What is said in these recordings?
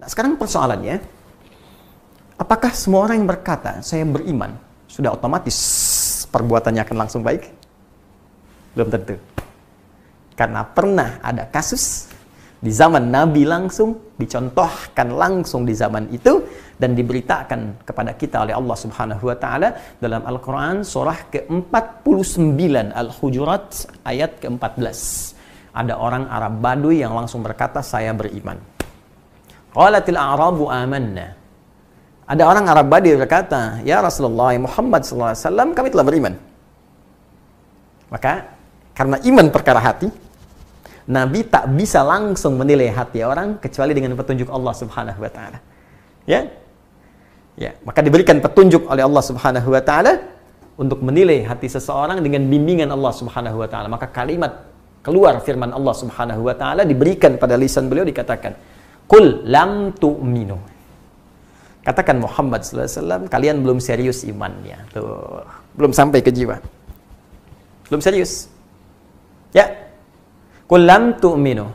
Nah, sekarang persoalannya, apakah semua orang yang berkata, saya beriman, sudah otomatis perbuatannya akan langsung baik? Belum tentu. Karena pernah ada kasus di zaman Nabi langsung, dicontohkan langsung di zaman itu, dan diberitakan kepada kita oleh Allah Subhanahu wa Ta'ala dalam Al-Quran surah ke-49 Al-Hujurat ayat ke-14. Ada orang Arab Baduy yang langsung berkata, saya beriman. Qalatil a'rabu amanna. Ada orang Arab Baduy berkata, ya Rasulullah Muhammad SAW, kami telah beriman. Maka karena iman perkara hati, Nabi tak bisa langsung menilai hati orang kecuali dengan petunjuk Allah Subhanahu wa Ta'ala. Ya, maka diberikan petunjuk oleh Allah Subhanahu wa Ta'ala untuk menilai hati seseorang dengan bimbingan Allah Subhanahu wa Ta'ala. Maka kalimat keluar firman Allah Subhanahu wa Ta'ala diberikan pada lisan beliau, dikatakan, "Qul lam tu'minu." Katakan Muhammad sallallahu alaihi wasallam, kalian belum serius imannya. Tuh, belum sampai ke jiwa. Belum serius. Ya. Qul lam tu'minu,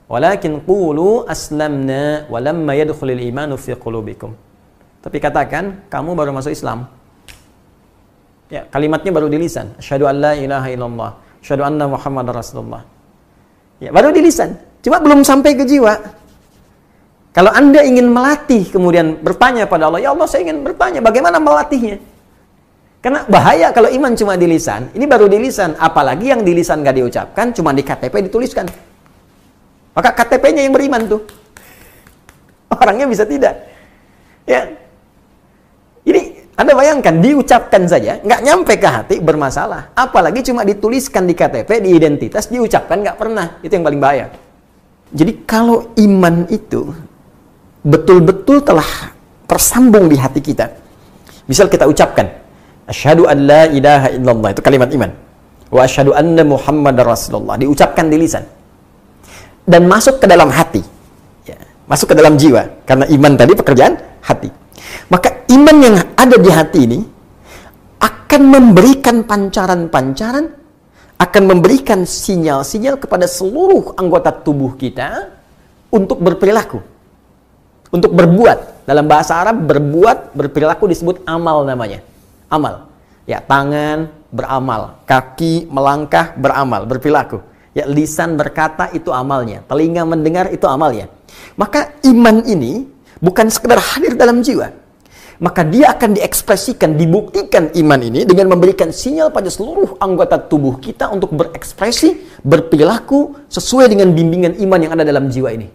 walakin qulu aslamna wa lamma yadkhulul imanu fi qulubikum. Tapi katakan, kamu baru masuk Islam. Ya, kalimatnya baru di lisan. Asyhadu an la ilaha illallah, asyhadu anna Muhammadar Rasulullah. Ya, baru di lisan. Cuma belum sampai ke jiwa. Kalau Anda ingin melatih, kemudian bertanya pada Allah, ya Allah, saya ingin bertanya, bagaimana melatihnya? Karena bahaya kalau iman cuma di lisan. Ini baru di lisan. Apalagi yang di lisan gak diucapkan, cuma di KTP dituliskan. Maka KTP-nya yang beriman tuh. Orangnya bisa tidak. Ya. Ini Anda bayangkan, diucapkan saja, nggak nyampe ke hati, bermasalah. Apalagi cuma dituliskan di KTP, di identitas, diucapkan nggak pernah. Itu yang paling bahaya. Jadi kalau iman itu betul-betul telah tersambung di hati kita. Misal kita ucapkan, asyhadu an la ilaha illallah, itu kalimat iman. Wa asyhadu anna Muhammadar Rasulullah, diucapkan di lisan. Dan masuk ke dalam hati. Ya, masuk ke dalam jiwa. Karena iman tadi pekerjaan hati. Maka iman yang ada di hati ini akan memberikan pancaran-pancaran, akan memberikan sinyal-sinyal kepada seluruh anggota tubuh kita untuk berperilaku, untuk berbuat. Dalam bahasa Arab, berbuat, berperilaku disebut amal namanya. Amal. Ya, tangan beramal, kaki melangkah beramal, berperilaku. Ya, lisan berkata itu amalnya, telinga mendengar itu amalnya. Maka iman ini bukan sekedar hadir dalam jiwa. Maka dia akan diekspresikan, dibuktikan iman ini dengan memberikan sinyal pada seluruh anggota tubuh kita untuk berekspresi, berperilaku sesuai dengan bimbingan iman yang ada dalam jiwa ini.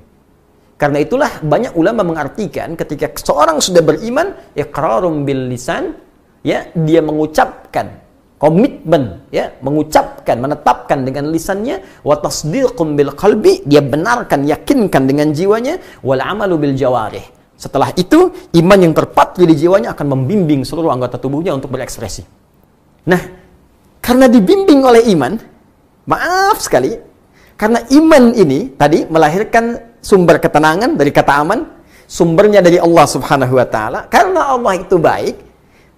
Karena itulah banyak ulama mengartikan ketika seorang sudah beriman, iqrarum bil lisan, ya, dia mengucapkan komitmen, ya, mengucapkan, menetapkan dengan lisannya, wa tasdiqum bil qalbi, dia benarkan, yakinkan dengan jiwanya, wal amalu bil jawarih. Setelah itu, iman yang terpatri di jiwanya akan membimbing seluruh anggota tubuhnya untuk berekspresi. Nah, karena dibimbing oleh iman, maaf sekali, karena iman ini tadi melahirkan sumber ketenangan dari kata aman, sumbernya dari Allah Subhanahu wa Ta'ala. Karena Allah itu baik,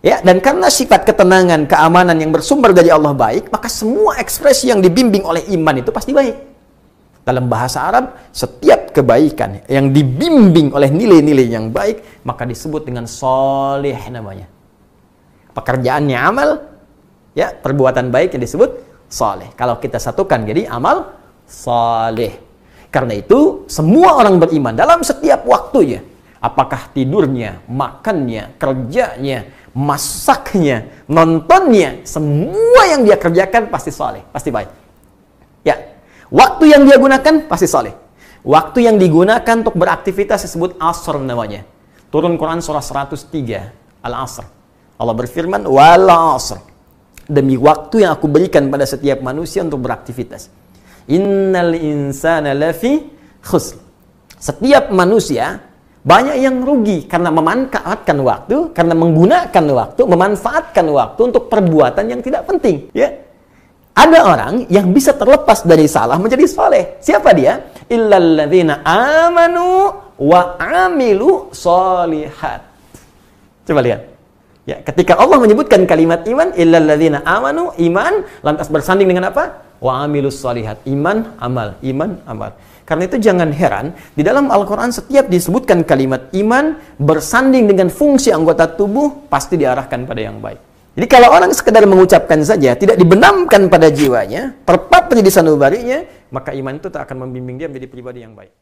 ya, dan karena sifat ketenangan, keamanan yang bersumber dari Allah baik, maka semua ekspresi yang dibimbing oleh iman itu pasti baik. Dalam bahasa Arab, setiap kebaikan yang dibimbing oleh nilai-nilai yang baik, maka disebut dengan soleh namanya. Pekerjaannya amal, ya, perbuatan baik yang disebut soleh. Kalau kita satukan jadi amal soleh. Karena itu, semua orang beriman dalam setiap waktunya, apakah tidurnya, makannya, kerjanya, masaknya, nontonnya, semua yang dia kerjakan pasti soleh, pasti baik. Ya. Waktu yang dia gunakan pasti soleh. Waktu yang digunakan untuk beraktivitas disebut asr namanya. Turun Quran surah 103 Al-Asr. Allah berfirman, wal asr, demi waktu yang aku berikan pada setiap manusia untuk beraktivitas. Innal insana lafi khusr. Setiap manusia banyak yang rugi karena memanfaatkan waktu, karena menggunakan waktu, memanfaatkan waktu untuk perbuatan yang tidak penting, ya. Ada orang yang bisa terlepas dari salah menjadi soleh. Siapa dia? Illalladzina amanu wa amilu solihat. Coba lihat. Ya, ketika Allah menyebutkan kalimat iman, illalladzina amanu, iman, lantas bersanding dengan apa? Wa amilus solihat. Iman, amal. Iman, amal. Karena itu jangan heran, di dalam Al-Quran setiap disebutkan kalimat iman, bersanding dengan fungsi anggota tubuh, pasti diarahkan pada yang baik. Jadi kalau orang sekedar mengucapkan saja, tidak dibenamkan pada jiwanya, terpatri di sanubarinya, maka iman itu tak akan membimbing dia menjadi pribadi yang baik.